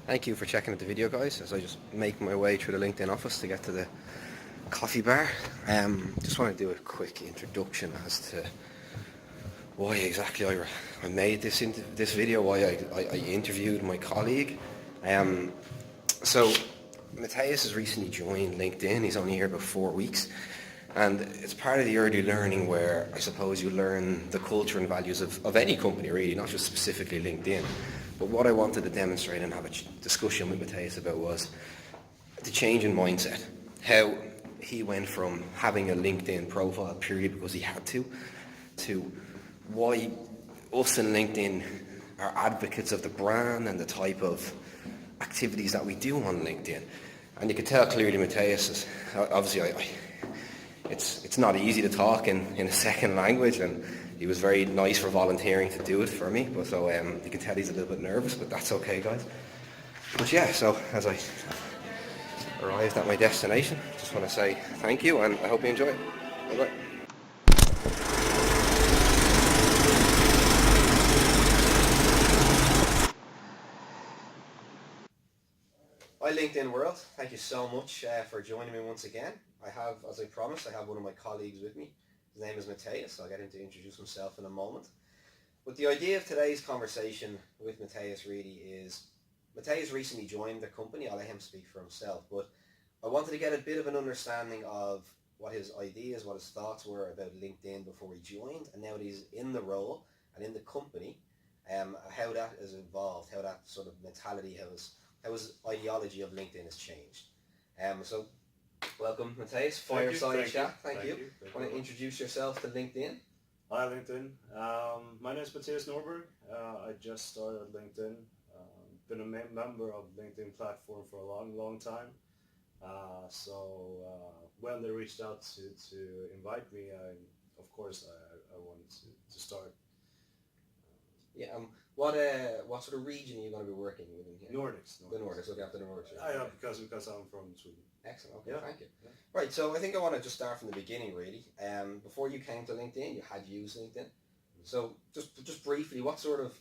Thank you for checking out the video, guys, as I just make my way through the LinkedIn office to get to the coffee bar. Just want to do a quick introduction as to why exactly I made this video, why I interviewed my colleague. So Matthias has recently joined LinkedIn. He's only here about 4 weeks. And it's part of the early learning where I suppose you learn the culture and values of any company, really, not just specifically LinkedIn. But what I wanted to demonstrate and have a discussion with Matthias about was the change in mindset. How he went from having a LinkedIn profile purely because he had to why us in LinkedIn are advocates of the brand and the type of activities that we do on LinkedIn. And you can tell clearly Matthias is, obviously it's not easy to talk in a second language, and he was very nice for volunteering to do it for me, but so you can tell he's a little bit nervous, but that's okay, guys. But yeah, so as I arrived at my destination, just want to say thank you, and I hope you enjoy it. Bye-bye. Hi LinkedIn world, thank you so much for joining me once again. I have, as I promised, I have one of my colleagues with me. His name is Matthias. I'll get him to introduce himself in a moment. But the idea of today's conversation with Matthias really is, Matthias recently joined the company. I'll let him speak for himself, but I wanted to get a bit of an understanding of what his ideas, what his thoughts were about LinkedIn before he joined, and now that he's in the role and in the company, how that has evolved, how that sort of mentality, how his ideology of LinkedIn has changed. So welcome, Matthias. Fireside chat. Thank you. Want to introduce yourself to LinkedIn? Hi, LinkedIn. My name is Matthias Norberg. I just started LinkedIn. Been a member of LinkedIn platform for a long time. When they reached out to invite me, of course I wanted to start. Yeah. What sort of region are you going to be working within here? Nordics. The Nordics. Look after the Nordics. Yeah, because I'm from Sweden. Excellent. Okay, Yeah. thank you. Yeah. Right, so I think I want to just start from the beginning, really. Before you came to LinkedIn, you had used LinkedIn. So just briefly, what sort of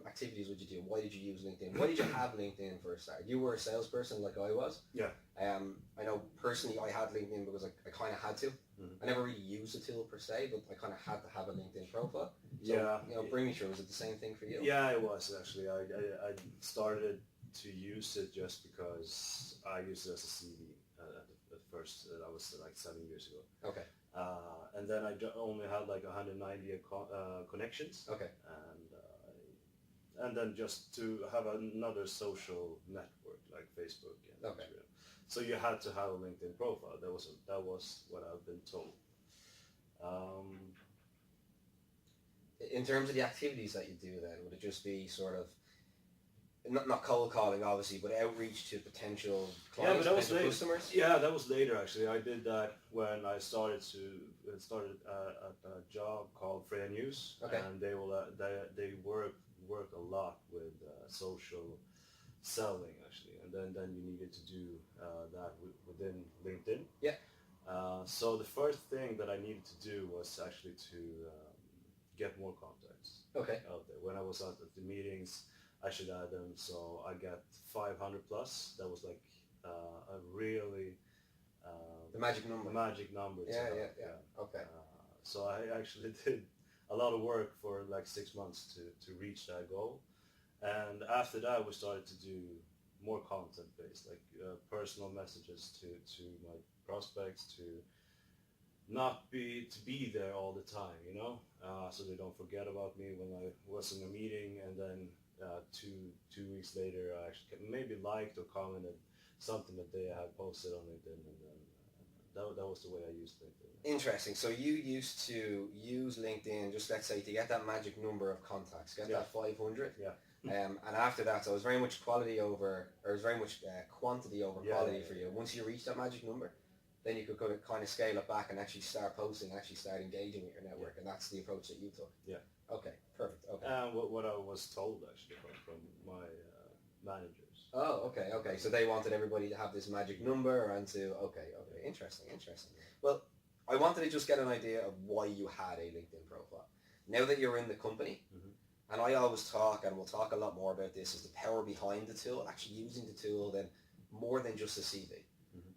activities would you do? Why did you use LinkedIn? Why did you have LinkedIn for a start? You were a salesperson like I was. Yeah. I know personally I had LinkedIn because I kind of had to. I never really used the tool per se, but I kind of had to have a LinkedIn profile. So, Yeah. Bring me through. Was it the same thing for you? Yeah, it was actually. I started to use it just because I used it as a CV at first. That was like 7 years ago. Okay. And then I only had like 190 connections. Okay. And then just to have another social network like Facebook and Okay. Instagram. So you had to have a LinkedIn profile. That was what I've been told. In terms of the activities that you do then, would it just be sort of, not cold calling obviously, but outreach to potential clients, potential customers? Yeah, that was later actually. I did that when I started at a job called Freya News. Okay. And they work a lot with social selling actually, and then you needed to do that within LinkedIn. Yeah. So the first thing that I needed to do was actually to get more contacts. Okay. Out there. When I was out at the meetings, I should add them. So I got 500 plus. That was like a really the magic number. Magic number. Yeah. Okay. So I actually did a lot of work for like 6 months to reach that goal. And after that, we started to do more content based, like personal messages to my prospects, to be there all the time, so they don't forget about me when I was in a meeting, and then two weeks later I actually maybe liked or commented something that they had posted on LinkedIn, and then that was the way I used LinkedIn. Interesting. So you used to use LinkedIn, just let's say, to get that magic number of contacts, get that 500. Yeah. And after that, so it was very much quantity over quality for you. Once you reach that magic number, then you could kind of scale it back and actually start posting, actually start engaging with your network, and that's the approach that you took. Yeah. Okay, perfect. Okay. What I was told actually from my managers. Oh, okay. So they wanted everybody to have this magic number and to, okay. Interesting. Well, I wanted to just get an idea of why you had a LinkedIn profile. Now that you're in the company, And I always talk, and we'll talk a lot more about this, is the power behind the tool, actually using the tool then more than just a CV.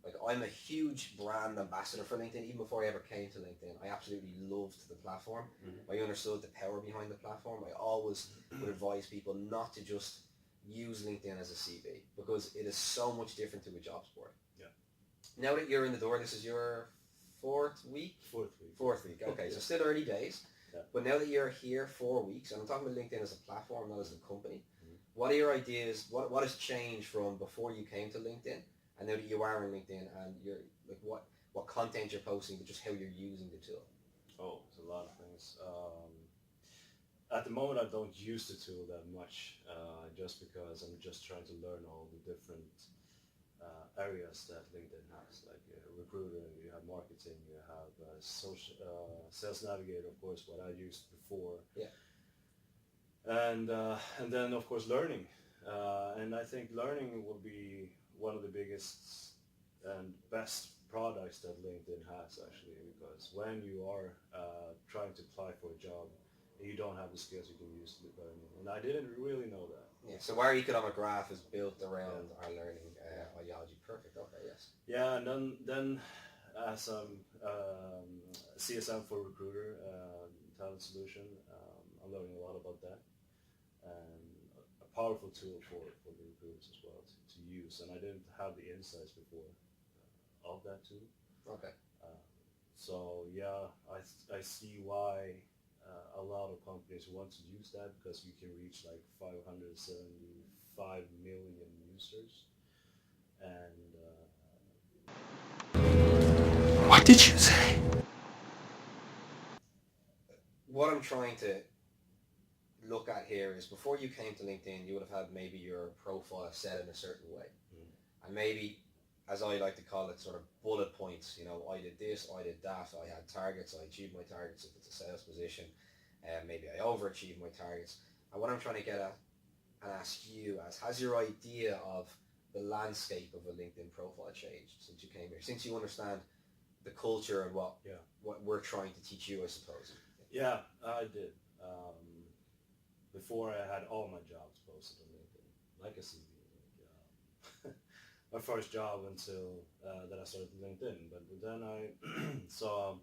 Like, I'm a huge brand ambassador for LinkedIn. Even before I ever came to LinkedIn, I absolutely loved the platform. I understood the power behind the platform. I always would advise people not to just use LinkedIn as a CV, because it is so much different to a jobs board. Yeah. Now that you're in the door, this is your fourth week? Fourth week. Fourth week, okay. So still early days. Yeah. But now that you're here 4 weeks, and I'm talking about LinkedIn as a platform, not as a company, what are your ideas? What has changed from before you came to LinkedIn and now that you are in LinkedIn, and you're like, what content you're posting, but just how you're using the tool? Oh, it's a lot of things. At the moment, I don't use the tool that much, just because I'm just trying to learn all the different areas that LinkedIn has. Like recruiter, you have marketing, you have social sales navigator, of course, what I used before. Yeah. And then of course learning, and I think learning will be one of the biggest and best products that LinkedIn has, actually, because when you are trying to apply for a job, you don't have the skills, you can use learning, and I didn't really know that. Yeah. So our economic graph is built around our learning ideology. Perfect. Okay. Yes. Yeah, and then as CSM for recruiter, talent solution, I'm learning a lot about that, and a powerful tool for the recruiters as well to use. And I didn't have the insights before of that tool. Okay. So yeah, I see why a lot of companies want to use that, because you can reach like 575 million users. And what did you say? What I'm trying to look at here is, before you came to LinkedIn, you would have had maybe your profile set in a certain way. And maybe, as I like to call it, sort of bullet points. You know, I did this, I did that, I had targets, I achieved my targets if it's a sales position, and maybe I overachieved my targets. And what I'm trying to get at and ask you as, has your idea of the landscape of a LinkedIn profile changed since you came here? Since you understand the culture and what we're trying to teach you, I suppose. Yeah, I did. Before, I had all my jobs posted on LinkedIn, like a CV. My first job until that I started LinkedIn. But then I saw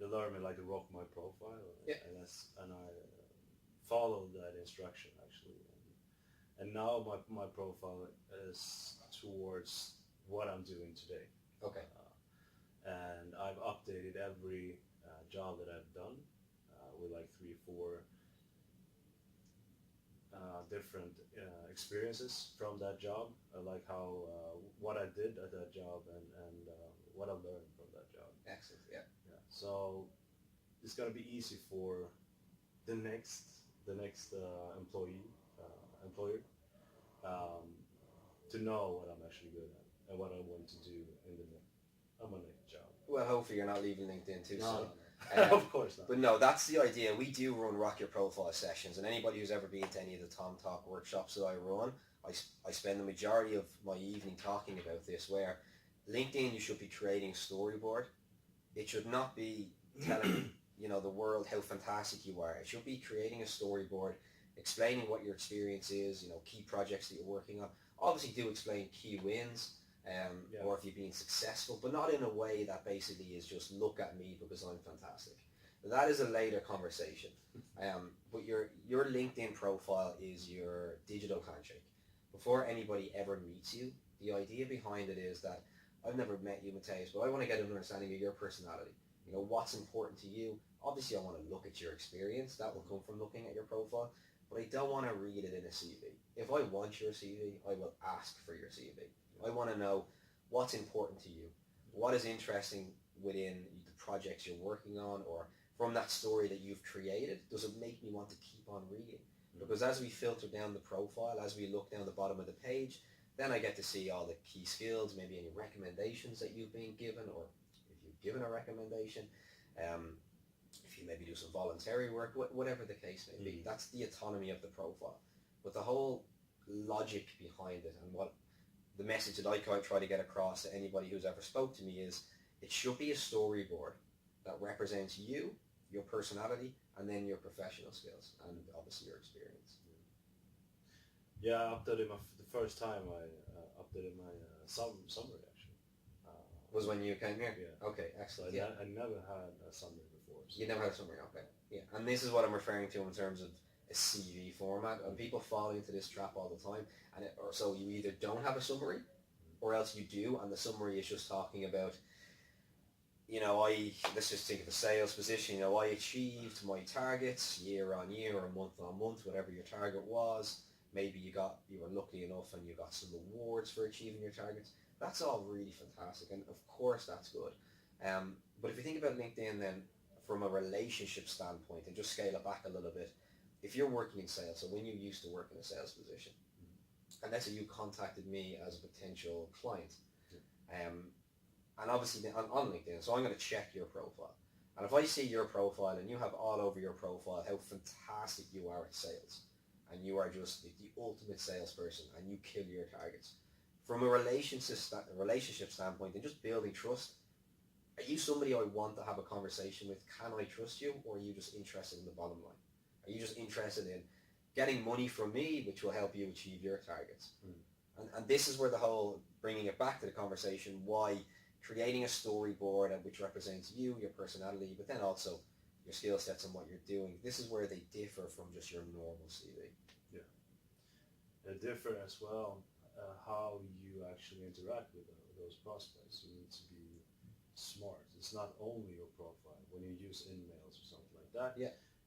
the learner like to rock my profile, and I followed that instruction, actually. And now my profile is towards what I'm doing today. Okay. And I've updated every job that I've done with like 3-4 different experiences from that job, like how what I did at that job, and what I learned from that job. Excellent. Yeah. So it's gonna be easy for the next employer to know what I'm actually good at and what I want to do on my next job. Well, hopefully you're not leaving LinkedIn too soon. Of course not. But no, that's the idea. We do run Rock Your Profile sessions, and anybody who's ever been to any of the Tom Talk workshops that I run, I spend the majority of my evening talking about this, where LinkedIn, you should be creating a storyboard. It should not be telling the world how fantastic you are. It should be creating a storyboard, explaining what your experience is, key projects that you're working on. Obviously do explain key wins, or if you've been successful, but not in a way that basically is just, look at me because I'm fantastic. That is a later conversation. But your LinkedIn profile is your digital handshake. Before anybody ever meets you, the idea behind it is that, I've never met you, Matthias, but I want to get an understanding of your personality. What's important to you. Obviously, I want to look at your experience. That will come from looking at your profile. But I don't want to read it in a CV. If I want your CV, I will ask for your CV. I want to know what's important to you. What is interesting within the projects you're working on, or from that story that you've created. Does it make me want to keep on reading? Because as we filter down the profile, as we look down the bottom of the page, then I get to see all the key skills, maybe any recommendations that you've been given, or if you've given a recommendation, if you maybe do some voluntary work, whatever the case may be. That's the autonomy of the profile. But the whole logic behind it, and what the message that I try to get across to anybody who's ever spoke to me is, it should be a storyboard that represents you, your personality, and then your professional skills, and obviously your experience. Yeah, I updated the first time I updated my summary actually. Was when you came here? Yeah. Okay, So excellent. Yeah. I never had a summary before. So. You never had a summary, okay. Yeah, and this is what I'm referring to in terms of a CV format, and people fall into this trap all the time. Or so you either don't have a summary, or else you do, and the summary is just talking about, let's just think of a sales position, I achieved my targets year on year or month on month, whatever your target was. Maybe you were lucky enough and you got some rewards for achieving your targets. That's all really fantastic, and of course that's good. But if you think about LinkedIn then from a relationship standpoint, and just scale it back a little bit, if you're working in sales, so when you used to work in a sales position, and let's say you contacted me as a potential client, and obviously on LinkedIn, so I'm going to check your profile. And if I see your profile and you have all over your profile how fantastic you are at sales, and you are just the ultimate salesperson, and you kill your targets, from a relationship standpoint and just building trust, are you somebody I want to have a conversation with? Can I trust you? Or are you just interested in the bottom line? Are you just interested in getting money from me, which will help you achieve your targets? And this is where the whole, bringing it back to the conversation, why creating a storyboard which represents you, your personality, but then also your skill sets and what you're doing, this is where they differ from just your normal CV. Yeah. They differ as well how you actually interact with those prospects. You need to be smart. It's not only your profile. When you use InMails or something like that,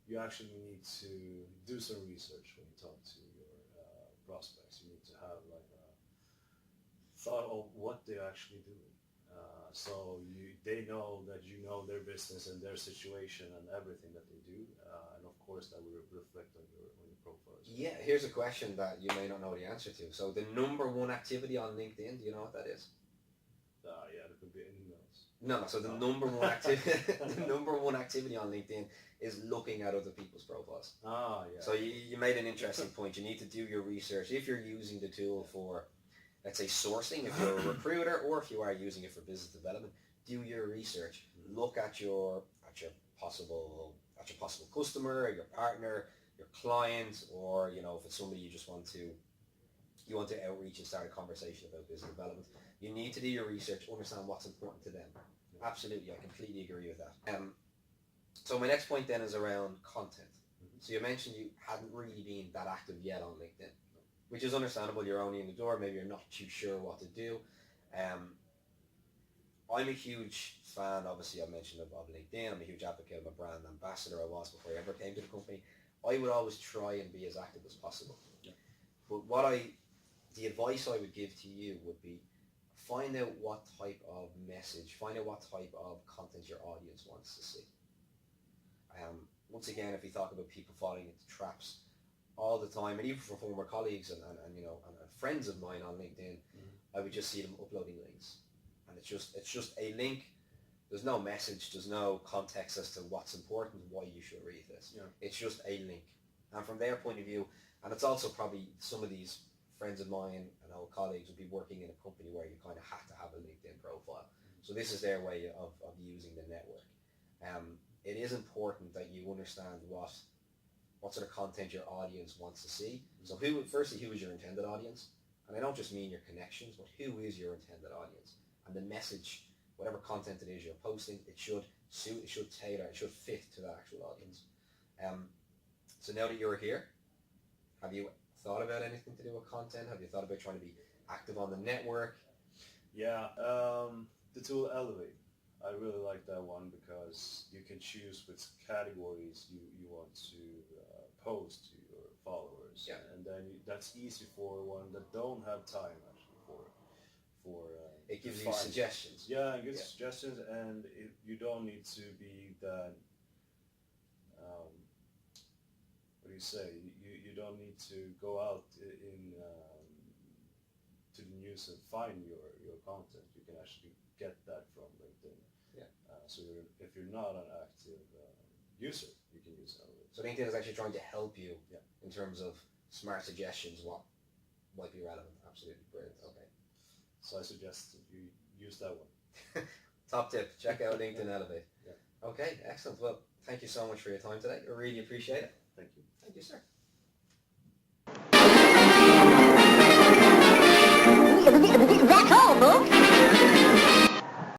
you actually need to do some research when you talk to your prospects. You need to have like a thought of what they're actually doing. So they know that you know their business and their situation and everything that they do, and of course that will reflect on your profile. Yeah, here's a question that you may not know the answer to. So the number one activity on LinkedIn, do you know what that is? Yeah, there could be emails. No. So the number one activity, the number one activity on LinkedIn is looking at other people's profiles. Yeah. So you made an interesting point. You need to do your research if you're using the tool for, let's say, sourcing, if you're a recruiter, or if you are using it for business development. Do your research. Look at your possible customer, your partner, your client, or if it's somebody you just want to outreach and start a conversation about business development. You need to do your research, understand what's important to them. Absolutely, I completely agree with that. So my next point then is around content. So you mentioned you hadn't really been that active yet on LinkedIn, which is understandable. You're only in the door, maybe you're not too sure what to do. I'm a huge fan, obviously I mentioned of LinkedIn. I'm a huge advocate, I'm a brand ambassador. I was before I ever came to the company. I would always try and be as active as possible. But the advice I would give to you would be, find out what type of message, find out what type of content your audience wants to see. Once again, if you talk about people falling into traps all the time, and even for former colleagues and friends of mine on LinkedIn, I would just see them uploading links, and it's just a link. There's no message, there's no context as to what's important, why you should read this. It's just a link, and from their point of view, and it's also probably some of these friends of mine and old colleagues would be working in a company where you kind of have to have a LinkedIn profile. So this is their way of using the network. It is important that you understand what sort of content your audience wants to see. So who is your intended audience? And I don't just mean your connections, but who is your intended audience? And the message, whatever content it is you're posting, it should suit, it should tailor, it should fit to the actual audience. So now that you're here, have you thought about anything to do with content? Have you thought about trying to be active on the network? Yeah, the tool Elevate. I really like that one because you can choose which categories you want to post to your followers, and then that's easy for one that don't have time actually for it gives you suggestions. Yeah, it gives suggestions, and you don't need to be that. What do you say? You don't need to go out in to the news and find your content. You can actually get that from LinkedIn. So if you're not an active user, you can use Elevate. So LinkedIn is actually trying to help you in terms of smart suggestions, what might be relevant. Absolutely brilliant. Okay. So I suggest you use that one. Top tip, check out LinkedIn Elevate. Okay, excellent. Well, thank you so much for your time today. I really appreciate it. Thank you. Thank you, sir.